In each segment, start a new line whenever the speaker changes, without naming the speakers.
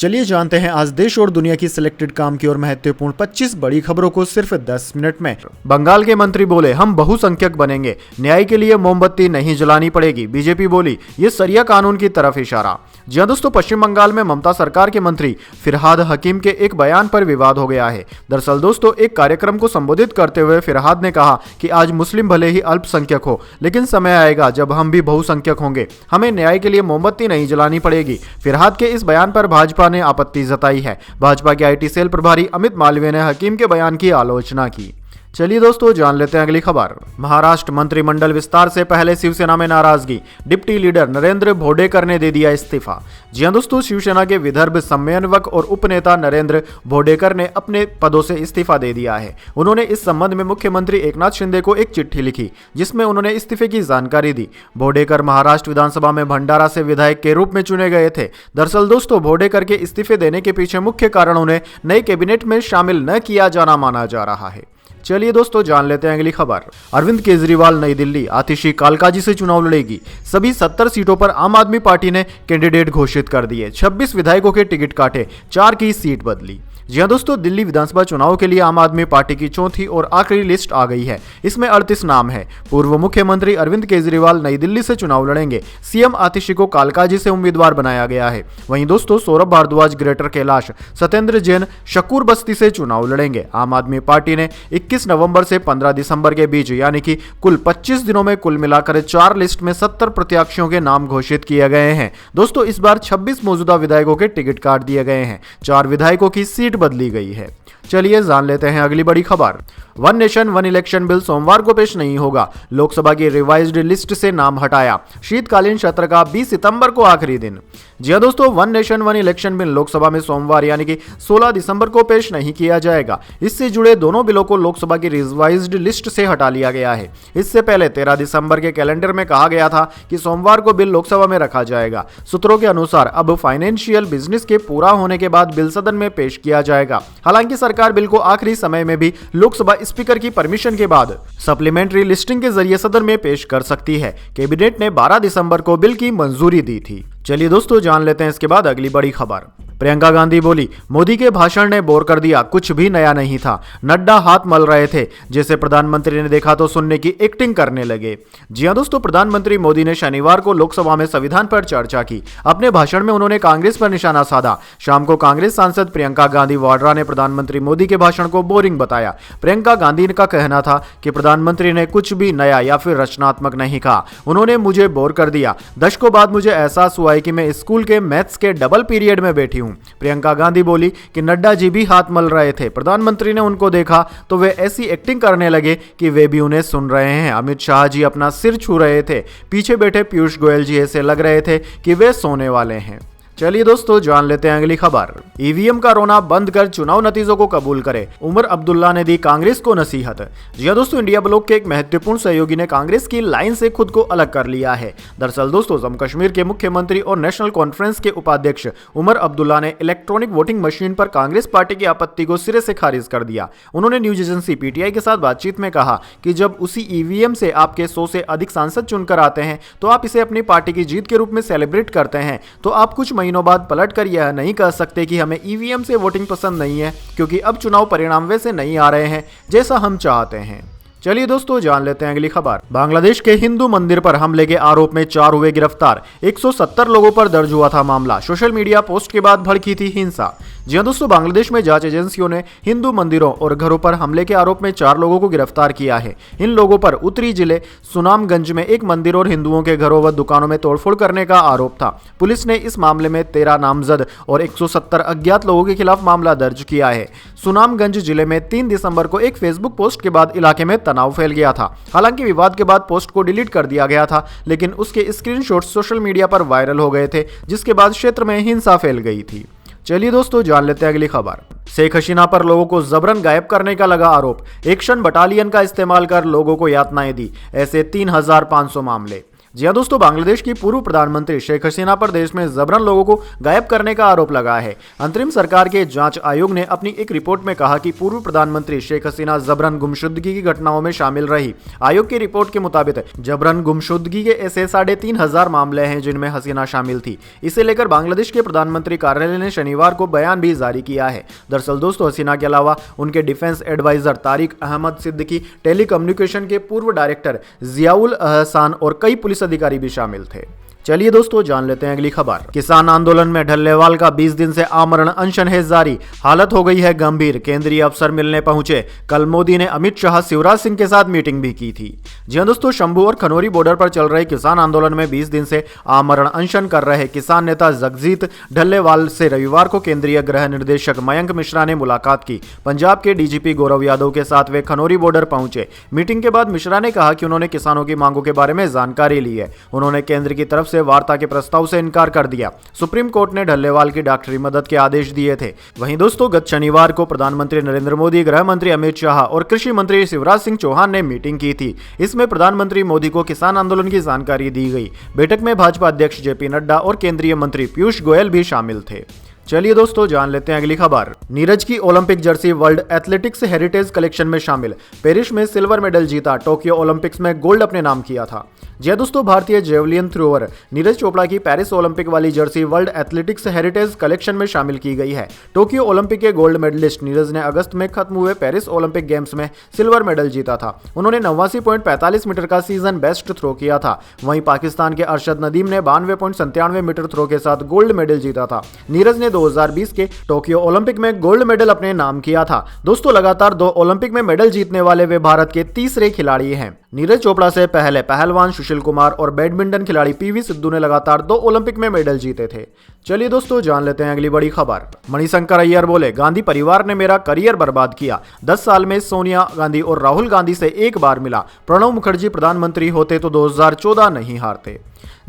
चलिए जानते हैं आज देश और दुनिया की सिलेक्टेड काम की और महत्वपूर्ण 25 बड़ी खबरों को सिर्फ 10 मिनट में। बंगाल के मंत्री बोले हम बहुसंख्यक बनेंगे, न्याय के लिए मोमबत्ती नहीं जलानी पड़ेगी। बीजेपी बोली ये सरिया कानून की तरफ इशारा। जी हां दोस्तों, पश्चिम बंगाल में ममता सरकार के मंत्री फिरहाद हकीम के एक बयान पर विवाद हो गया है। दरअसल दोस्तों, एक कार्यक्रम को संबोधित करते हुए फिरहाद ने कहा कि आज मुस्लिम भले ही अल्पसंख्यक हो, लेकिन समय आएगा जब हम भी बहुसंख्यक होंगे, हमें न्याय के लिए मोमबत्ती नहीं जलानी पड़ेगी। फिरहाद के इस बयान पर भाजपा ने आपत्ति जताई है। भाजपा के आईटी सेल प्रभारी अमित मालवीय ने हकीम के बयान की आलोचना की। चलिए दोस्तों, जान लेते हैं अगली खबर। महाराष्ट्र मंत्रिमंडल विस्तार से पहले शिवसेना में नाराजगी, डिप्टी लीडर नरेंद्र भोडेकर ने दे दिया इस्तीफा। जी हां दोस्तों, शिवसेना के विदर्भ समन्वयक और उपनेता नरेंद्र भोडेकर ने अपने पदों से इस्तीफा दे दिया है। उन्होंने इस संबंध में मुख्यमंत्री एकनाथ शिंदे को एक चिट्ठी लिखी, जिसमें उन्होंने इस्तीफे की जानकारी दी। भोडेकर महाराष्ट्र विधानसभा में भंडारा से विधायक के रूप में चुने गए थे। दरअसल दोस्तों, भोडेकर के इस्तीफे देने के पीछे मुख्य कारण उन्हें नई कैबिनेट में शामिल न किया जाना माना जा रहा है। चलिए दोस्तों, जान लेते हैं अगली खबर। अरविंद केजरीवाल नई दिल्ली, आतिशी कालकाजी से चुनाव लड़ेगी। सभी 70 सीटों पर आम आदमी पार्टी ने कैंडिडेट घोषित कर दिए। 26 विधायकों के टिकट काटे, 4 की सीट बदली। जी हां दोस्तों, दिल्ली विधानसभा चुनाव के लिए आम आदमी पार्टी की चौथी और आखिरी लिस्ट आ गई है। इसमें 38 नाम है। पूर्व मुख्यमंत्री अरविंद केजरीवाल नई दिल्ली से चुनाव लड़ेंगे। सीएम आतिशी को कालकाजी से उम्मीदवार बनाया गया है। वहीं दोस्तों, सौरभ भारद्वाज ग्रेटर कैलाश, सत्येंद्र जैन शकूर बस्ती से चुनाव लड़ेंगे। आम आदमी पार्टी ने 21 नवंबर से 15 दिसंबर के बीच यानी कि कुल 25 दिनों में कुल मिलाकर 4 लिस्ट में 70 प्रत्याशियों के नाम घोषित किए गए हैं। दोस्तों, इस बार 26 मौजूदा विधायकों के टिकट काट दिए गए हैं। 4 विधायकों की सीट बदली गई है। चलिए जान लेते हैं अगली बड़ी खबर। One nation one election bill सोमवार को पेश नहीं होगा, लोकसभा की रिवाइज्ड लिस्ट से नाम हटाया। शीतकालीन सत्र का 20 सितंबर को आखिरी दिन। जी हां दोस्तों, one nation one election bill Lok Sabha में सोमवार यानी कि 16 दिसंबर को पेश नहीं किया जाएगा। इससे जुड़े दोनों बिलों को लोकसभा की रिवाइज्ड लिस्ट से हटा लिया गया है। इससे पहले 13 दिसंबर के कैलेंडर में कहा गया था कि सोमवार को बिल लोकसभा में रखा जाएगा। सूत्रों के अनुसार अब फाइनेंशियल बिजनेस के पूरा होने के बाद बिल सदन में पेश किया जाएगा। हालांकि सरकार बिल को आखिरी समय में भी लोकसभा स्पीकर की परमिशन के बाद सप्लीमेंट्री लिस्टिंग के जरिए सदन में पेश कर सकती है। कैबिनेट ने 12 दिसंबर को बिल की मंजूरी दी थी। चलिए दोस्तों, जान लेते हैं इसके बाद अगली बड़ी खबर। प्रियंका गांधी बोली मोदी के भाषण ने बोर कर दिया, कुछ भी नया नहीं था। नड्डा हाथ मल रहे थे, जैसे प्रधानमंत्री ने देखा तो सुनने की एक्टिंग करने लगे। जी हां दोस्तों, प्रधानमंत्री मोदी ने शनिवार को लोकसभा में संविधान पर चर्चा की। अपने भाषण में उन्होंने कांग्रेस पर निशाना साधा। शाम को कांग्रेस सांसद प्रियंका गांधी वाड्रा ने प्रधानमंत्री मोदी के भाषण को बोरिंग बताया। प्रियंका गांधी का कहना था कि प्रधानमंत्री ने कुछ भी नया या फिर रचनात्मक नहीं कहा, उन्होंने मुझे बोर कर दिया। दशकों बाद मुझे एहसास हुआ है कि मैं स्कूल के मैथ्स के डबल पीरियड में बैठी हूं। प्रियंका गांधी बोली कि नड्डा जी भी हाथ मल रहे थे। प्रधानमंत्री ने उनको देखा तो वे ऐसी एक्टिंग करने लगे कि वे भी उन्हें सुन रहे हैं। अमित शाह जी अपना सिर छू रहे थे। पीछे बैठे पीयूष गोयल जी ऐसे लग रहे थे कि वे सोने वाले हैं। चलिए दोस्तों, जान लेते हैं अगली खबर। ईवीएम का रोना बंद कर चुनाव नतीजों को कबूल करे, उमर अब्दुल्ला ने दी कांग्रेस को नसीहत। जी हां दोस्तों, इंडिया ब्लॉक के एक महत्वपूर्ण सहयोगी ने कांग्रेस की लाइन से खुद को अलग कर लिया है। दरअसल दोस्तों, जम्मू कश्मीर के मुख्यमंत्री और नेशनल कॉन्फ्रेंस के उपाध्यक्ष उमर अब्दुल्ला ने इलेक्ट्रॉनिक वोटिंग मशीन पर कांग्रेस पार्टी की आपत्ति को सिरे से खारिज कर दिया। उन्होंने न्यूज एजेंसी पीटीआई के साथ बातचीत में कहा कि जब उसी ईवीएम से आपके 100 से अधिक सांसद चुनकर आते हैं तो आप इसे अपनी पार्टी की जीत के रूप में सेलिब्रेट करते हैं, तो आप कुछ महीनों बाद पलट कर यह नहीं कह सकते कि हमें ईवीएम से वोटिंग पसंद नहीं है, क्योंकि अब चुनाव परिणाम वैसे नहीं आ रहे हैं जैसा हम चाहते हैं। चलिए दोस्तों, जान लेते हैं अगली खबर। बांग्लादेश के हिंदू मंदिर पर हमले के आरोप में 4 हुए गिरफ्तार। 170 लोगों पर दर्ज हुआ था मामला। सोशल मीडिया पोस्ट के बाद भड़की थी हिंसा। जी हां दोस्तों, बांग्लादेश में जांच एजेंसियों ने हिंदू मंदिरों और घरों पर हमले के आरोप में 4 लोगों को गिरफ्तार किया है। इन लोगों पर उत्तरी जिले सुनामगंज में एक मंदिर और हिंदुओं के घरों व दुकानों में तोड़फोड़ करने का आरोप था। पुलिस ने इस मामले में 13 नामजद और 170 अज्ञात लोगों के खिलाफ मामला दर्ज किया है। सुनामगंज जिले में 3 दिसंबर को एक फेसबुक पोस्ट के बाद इलाके में तनाव फैल गया था। हालांकि विवाद के बाद पोस्ट को डिलीट कर दिया गया था, लेकिन उसके स्क्रीनशॉट सोशल मीडिया पर वायरल हो गए थे, जिसके बाद क्षेत्र में हिंसा फैल गई थी। चलिए दोस्तों, जान लेते हैं अगली खबर। शेख हसीना पर लोगों को जबरन गायब करने का लगा आरोप। एक्शन बटालियन का इस्तेमाल कर लोगों को यातनाएं दी, ऐसे 3500 मामले। जी हाँ दोस्तों, बांग्लादेश की पूर्व प्रधानमंत्री शेख हसीना पर देश में जबरन लोगों को गायब करने का आरोप लगा है। अंतरिम सरकार के जांच आयोग ने अपनी एक रिपोर्ट में कहा कि पूर्व प्रधानमंत्री शेख हसीना जबरन गुमशुदगी की घटनाओं में शामिल रही। आयोग की रिपोर्ट के मुताबिक जबरन गुमशुदगी के ऐसे 3,500 मामले हैं जिनमें हसीना शामिल थी। इसे लेकर बांग्लादेश के प्रधानमंत्री कार्यालय ने शनिवार को बयान भी जारी किया है। दरअसल दोस्तों, हसीना के अलावा उनके defence adviser Tariq Ahmed Siddiqui, telecommunication के पूर्व डायरेक्टर जियाउल अहसान और कई पुलिस अधिकारी भी शामिल थे। चलिए दोस्तों, जान लेते हैं अगली खबर। किसान आंदोलन में ढल्लेवाल का 20 दिन से आमरण अनशन है जारी, हालत हो गई है गंभीर, केंद्रीय अफसर मिलने पहुंचे। कल मोदी ने अमित शाह, शिवराज सिंह के साथ मीटिंग भी की थी। जी हां दोस्तों, शंभू और खनौरी बॉर्डर पर चल रहे किसान आंदोलन में 20 दिन से आमरण अनशन कर रहे किसान नेता जगजीत ढल्लेवाल से रविवार को केंद्रीय गृह निर्देशक मयंक मिश्रा ने मुलाकात की। पंजाब के डीजीपी गौरव यादव के साथ वे खनौरी बॉर्डर पहुंचे। मीटिंग के बाद मिश्रा ने कहा कि उन्होंने किसानों की मांगों के बारे में जानकारी ली है। उन्होंने केंद्र की तरफ से वार्ता के प्रस्ताव से इनकार कर दिया। सुप्रीम कोर्ट ने ढल्लेवाल की डॉक्टरी मदद के आदेश दिए थे। वहीं दोस्तों, गत शनिवार को प्रधानमंत्री नरेंद्र मोदी, गृह मंत्री अमित शाह और कृषि मंत्री शिवराज सिंह चौहान ने मीटिंग की थी। इसमें प्रधानमंत्री मोदी को किसान आंदोलन की जानकारी दी गई। बैठक में भाजपा अध्यक्ष जेपी नड्डा और केंद्रीय मंत्री पीयूष गोयल भी शामिल थे। चलिए दोस्तों, जान लेते हैं अगली खबर। नीरज की Olympic Jersey world athletics heritage collection में शामिल, पेरिस में सिल्वर मेडल जीता, टोक्यो ओलंपिक्स में गोल्ड अपने नाम किया था। जी दोस्तों, भारतीय जेवलिन थ्रोअर नीरज चोपड़ा की पेरिस ओलंपिक वाली Jersey world athletics heritage collection में शामिल की गई है। टोक्यो ओलंपिक के गोल्ड मेडलिस्ट नीरज ने अगस्त में खत्म हुए पेरिस ओलंपिक गेम्स में सिल्वर मेडल जीता था। उन्होंने 89.45 मीटर का सीजन बेस्ट थ्रो किया था। वहीं पाकिस्तान के अरशद नदीम ने 92.97 मीटर थ्रो के साथ गोल्ड मेडल जीता था। नीरज ने 2020 के टोक्यो ओलंपिक में गोल्ड मेडल अपने नाम किया था। दोस्तों, लगातार 2 ओलंपिक में मेडल जीतने वाले वे भारत के तीसरे खिलाड़ी हैं। नीरज चोपड़ा से पहले पहलवान सुशील कुमार और बैडमिंटन खिलाड़ी पीवी सिद्धू ने लगातार 2 ओलंपिक में मेडल जीते थे। चलिए दोस्तों, जान लेते हैं अगली बड़ी खबर। मणिशंकर अय्यर बोले, गांधी परिवार ने मेरा करियर बर्बाद किया। 10 साल में सोनिया गांधी और राहुल गांधी से एक बार मिला। प्रणब मुखर्जी प्रधानमंत्री होते तो 2014 नहीं हारते।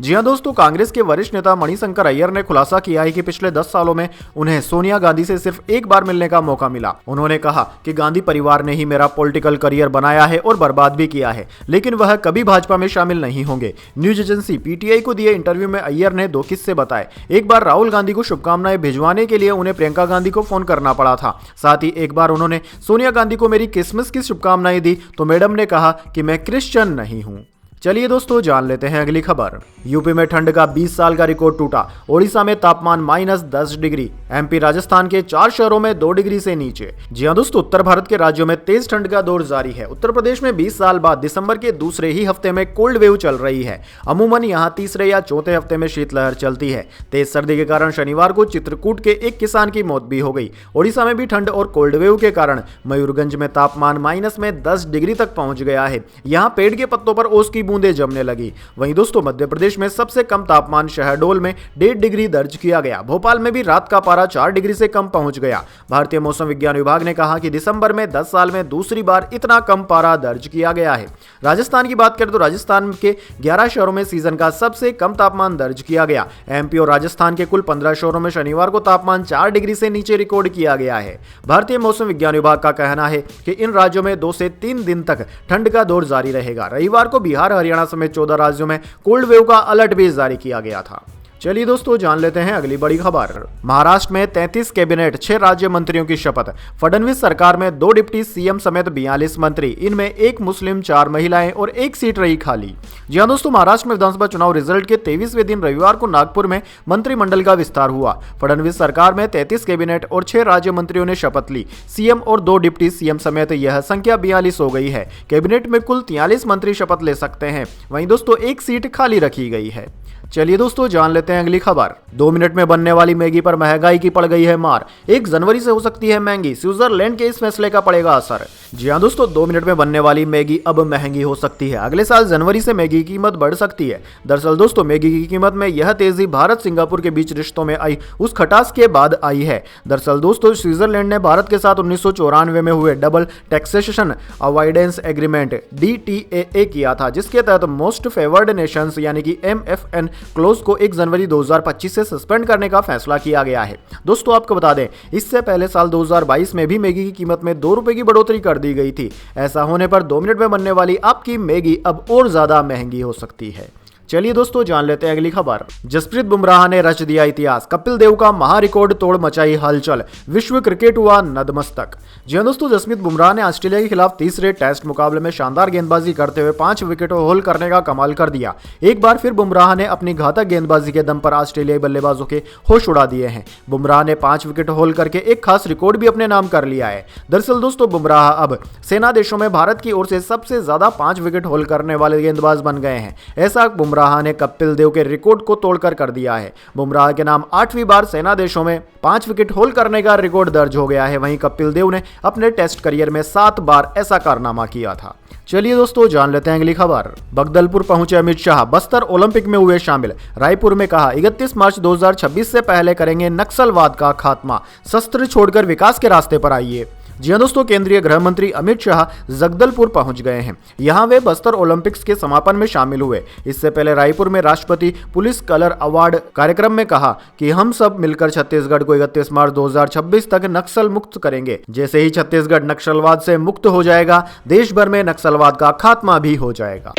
जी हां दोस्तों, कांग्रेस के वरिष्ठ नेता मणिशंकर अय्यर ने खुलासा किया है कि पिछले 10 सालों में उन्हें सोनिया गांधी से सिर्फ एक बार मिलने का मौका मिला। उन्होंने कहा कि गांधी परिवार ने ही मेरा पॉलिटिकल करियर बनाया है और बर्बाद भी किया है, लेकिन वह कभी भाजपा में शामिल नहीं होंगे। न्यूज एजेंसी पीटीआई को दिए इंटरव्यू में अय्यर ने 2 किस्से बताए। एक बार राहुल गांधी को शुभकामनाएं भिजवाने के लिए उन्हें प्रियंका गांधी को फोन करना पड़ा था। साथ ही एक बार उन्होंने सोनिया गांधी को मेरी क्रिसमस की शुभकामनाएं दी तो मैडम ने कहा कि मैं क्रिश्चियन नहीं हूं। चलिए दोस्तों, जान लेते हैं अगली खबर। यूपी में ठंड का 20 साल का रिकॉर्ड टूटा। ओडिशा में तापमान -10 डिग्री। एमपी राजस्थान के 4 शहरों में 2 डिग्री से नीचे। जी हां दोस्तों, उत्तर भारत के राज्यों में तेज ठंड का दौर जारी है। उत्तर प्रदेश में 20 साल बाद दिसंबर के दूसरे ही हफ्ते में कोल्ड वेव चल रही है। अमूमन यहां तीसरे या चौथे हफ्ते में शीतलहर चलती है। तेज सर्दी के कारण शनिवार को चित्रकूट के एक किसान की मौत भी हो गई। ओडिशा में भी ठंड और कोल्ड वेव के कारण मयूरगंज में तापमान -10 डिग्री तक पहुंच गया है। यहां पेड़ के पत्तों पर ओस की बूंदें जमने लगी। वहीं दोस्तों, मध्य प्रदेश में सबसे कम तापमान शहडोल में 1.5 डिग्री दर्ज किया गया। भोपाल में भी रात का पारा 4 डिग्री से कम पहुंच गया। भारतीय मौसम विज्ञान विभाग ने कहा कि दिसंबर में 10 साल में दूसरी बार इतना कम पारा दर्ज किया गया है। राजस्थान की बात करें तो राजस्थान के 11 शहरों में सीजन का सबसे कम तापमान दर्ज किया गया। एमपी और राजस्थान के कुल 15 शहरों में शनिवार को तापमान 4 डिग्री से नीचे रिकॉर्ड किया गया है। भारतीय मौसम विज्ञान विभाग का कहना है कि इन राज्यों में 2 से 3 दिन तक ठंड का दौर जारी रहेगा। रविवार को बिहार, हरियाणा समेत 14 राज्यों में कोल्ड वेव का अलर्ट भी जारी किया गया था। चलिए दोस्तों, जान लेते हैं अगली बड़ी खबर। महाराष्ट्र में 33 कैबिनेट, 6 राज्य मंत्रियों की शपथ। फडणवीस सरकार में 2 डिप्टी सीएम समेत 42 मंत्री। इनमें 1 मुस्लिम, 4 महिलाएं और 1 सीट रही खाली। जी हां दोस्तों, महाराष्ट्र में विधानसभा चुनाव रिजल्ट के 23वें दिन रविवार को नागपुर में मंत्रिमंडल का विस्तार हुआ। फडणवीस सरकार में 33 कैबिनेट और 6 राज्य मंत्रियों ने शपथ ली। सीएम और 2 डिप्टी सीएम समेत यह संख्या 42 हो गई है। कैबिनेट में कुल 43 मंत्री शपथ ले सकते हैं। वहीं दोस्तों, 1 सीट खाली रखी गई है। चलिए दोस्तों, जान लेते हैं अगली खबर। 2 मिनट में बनने वाली मैगी पर महंगाई की पड़ गई है मार। 1 जनवरी से हो सकती है महंगी, स्विट्जरलैंड के इस फैसले का पड़ेगा असर। जी हां दोस्तों, 2 मिनट में बनने वाली मैगी अब महंगी हो सकती है। अगले साल जनवरी से मैगी की कीमत बढ़ सकती है। दरअसल दोस्तों, मैगी की कीमत में यह तेजी भारत सिंगापुर के बीच रिश्तों में आई उस खटास के बाद आई है। दरअसल दोस्तों, स्विट्जरलैंड ने भारत के साथ 1994 में हुए double taxation avoidance agreement DTAA किया था, जिसके तहत मोस्ट फेवर्ड नेशंस यानी कि MFN क्लोज को 1 जनवरी 2025 से सस्पेंड करने का फैसला किया गया है। दोस्तों, आपको बता दें, इससे पहले साल 2022 में भी मैगी की कीमत में 2 रुपए की बढ़ोतरी कर दी गई थी। ऐसा होने पर 2 मिनट में बनने वाली आपकी मैगी अब और ज्यादा महंगी हो सकती है। चलिए दोस्तों जान लेते हैं अगली खबर। जसप्रीत बुमराह ने रच दिया इतिहास, कपिल देव का महा रिकॉर्ड तोड़ मचाई हलचल, विश्व क्रिकेट हुआ नतमस्तक। जी हां दोस्तों, जसप्रीत बुमराह ने ऑस्ट्रेलिया के खिलाफ तीसरे टेस्ट मुकाबले में शानदार गेंदबाजी करते हुए 5 विकेट होल करने का कमाल कर दिया। एक बार फिर बुमराह ने अपनी घातक गेंदबाजी के दम पर ऑस्ट्रेलियाई बल्लेबाजों के होश उड़ा दिए हैं। बुमराह ने 5 विकेट होल करके एक खास रिकॉर्ड भी अपने नाम कर लिया है। दरअसल दोस्तों, बुमराह अब सेना देशों में भारत की ओर से सबसे ज्यादा 5 विकेट होल करने वाले गेंदबाज बन गए हैं। ऐसा बुमराह ने कपिल देव के रिकॉर्ड को तोड़कर कर दिया है। बुमराह के नाम 8वीं बार सेना देशों में 5 विकेट होल करने का रिकॉर्ड दर्ज हो गया है। वहीं कपिल देव ने अपने टेस्ट करियर में 7 बार ऐसा कारनामा किया था। चलिए दोस्तों जान लेते हैं अगली खबर। बगदलपुर पहुंचे अमित शाह, बस्तर ओलंपिक में हुए शामिल। रायपुर में कहा 31 मार्च 2026 से पहले करेंगे नक्सलवाद का खात्मा, शस्त्र छोड़कर विकास के रास्ते पर आइए। जी हां दोस्तों, केंद्रीय गृह मंत्री अमित शाह जगदलपुर पहुंच गए हैं। यहां वे बस्तर ओलंपिक्स के समापन में शामिल हुए। इससे पहले रायपुर में राष्ट्रपति पुलिस कलर अवार्ड कार्यक्रम में कहा कि हम सब मिलकर छत्तीसगढ़ को 31 मार्च 2026 तक नक्सल मुक्त करेंगे। जैसे ही छत्तीसगढ़ नक्सलवाद से मुक्त हो जाएगा, देश भर में नक्सलवाद का खात्मा भी हो जाएगा।